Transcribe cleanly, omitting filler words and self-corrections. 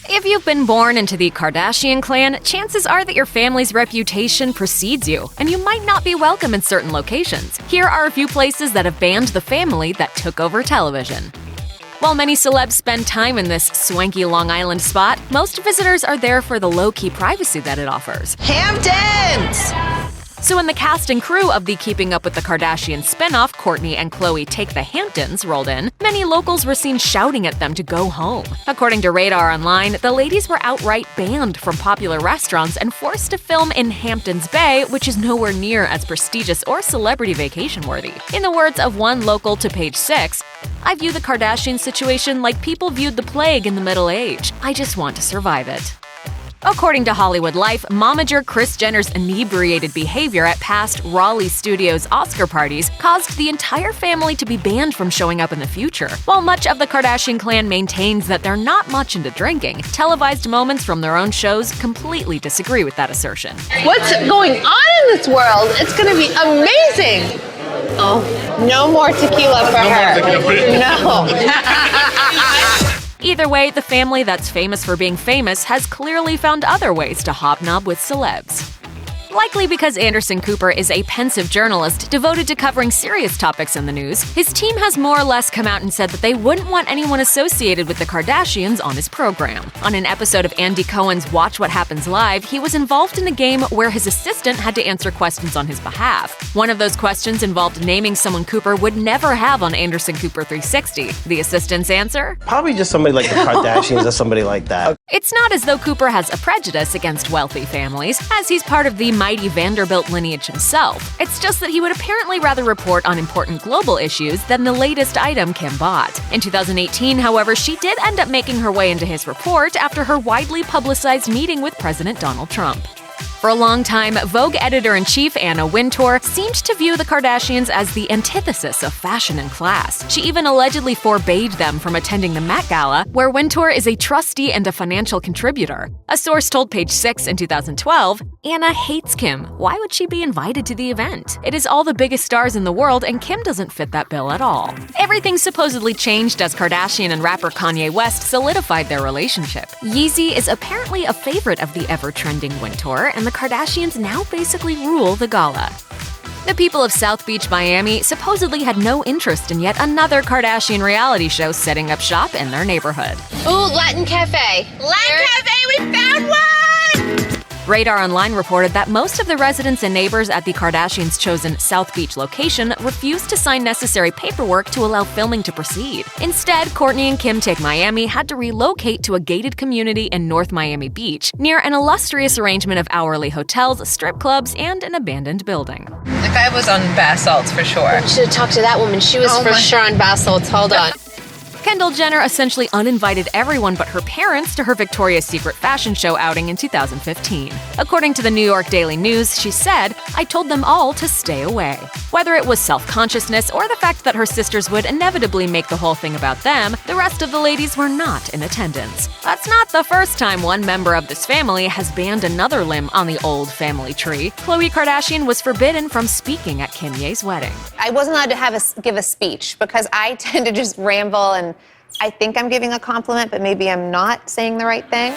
If you've been born into the Kardashian clan, chances are that your family's reputation precedes you, and you might not be welcome in certain locations. Here are a few places that have banned the family that took over television. While many celebs spend time in this swanky Long Island spot, most visitors are there for the low-key privacy that it offers. Hamptons! So when the cast and crew of the Keeping Up with the Kardashians spinoff, Kourtney and Khloe Take the Hamptons, rolled in, many locals were seen shouting at them to go home. According to Radar Online, the ladies were outright banned from popular restaurants and forced to film in Hamptons Bay, which is nowhere near as prestigious or celebrity vacation-worthy. In the words of one local to Page 6, "I view the Kardashian situation like people viewed the plague in the Middle Age. I just want to survive it." According to Hollywood Life, momager Kris Jenner's inebriated behavior at past Raleigh Studios Oscar parties caused the entire family to be banned from showing up in the future. While much of the Kardashian clan maintains that they're not much into drinking, televised moments from their own shows completely disagree with that assertion. What's going on in this world? It's gonna be amazing! Oh, no more tequila for her. No. Either way, the family that's famous for being famous has clearly found other ways to hobnob with celebs. Likely because Anderson Cooper is a pensive journalist devoted to covering serious topics in the news, his team has more or less come out and said that they wouldn't want anyone associated with the Kardashians on his program. On an episode of Andy Cohen's Watch What Happens Live, he was involved in a game where his assistant had to answer questions on his behalf. One of those questions involved naming someone Cooper would never have on Anderson Cooper 360. The assistant's answer? Probably just somebody like the Kardashians or somebody like that. It's not as though Cooper has a prejudice against wealthy families, as he's part of the mighty Vanderbilt lineage himself. It's just that he would apparently rather report on important global issues than the latest item Kim bought. In 2018, however, she did end up making her way into his report after her widely publicized meeting with President Donald Trump. For a long time, Vogue editor-in-chief Anna Wintour seemed to view the Kardashians as the antithesis of fashion and class. She even allegedly forbade them from attending the Met Gala, where Wintour is a trustee and a financial contributor. A source told Page 6 in 2012, "Anna hates Kim. Why would she be invited to the event? It is all the biggest stars in the world, and Kim doesn't fit that bill at all." Everything supposedly changed as Kardashian and rapper Kanye West solidified their relationship. Yeezy is apparently a favorite of the ever-trending Wintour, and the Kardashians now basically rule the gala. The people of South Beach, Miami supposedly had no interest in yet another Kardashian reality show setting up shop in their neighborhood. Ooh, Latin Cafe. Latin Cafe, we found one! Radar Online reported that most of the residents and neighbors at the Kardashians' chosen South Beach location refused to sign necessary paperwork to allow filming to proceed. Instead, Kourtney and Kim Take Miami had to relocate to a gated community in North Miami Beach, near an illustrious arrangement of hourly hotels, strip clubs, and an abandoned building. The guy was on bath salts for sure. Should have talked to that woman. She was for sure on bath salts. Hold on. Kendall Jenner essentially uninvited everyone but her parents to her Victoria's Secret fashion show outing in 2015. According to the New York Daily News, she said, "I told them all to stay away." Whether it was self-consciousness or the fact that her sisters would inevitably make the whole thing about them, the rest of the ladies were not in attendance. That's not the first time one member of this family has banned another limb on the old family tree. Khloe Kardashian was forbidden from speaking at Kim Ye's wedding. I wasn't allowed to give a speech because I tend to just ramble and I think I'm giving a compliment, but maybe I'm not saying the right thing.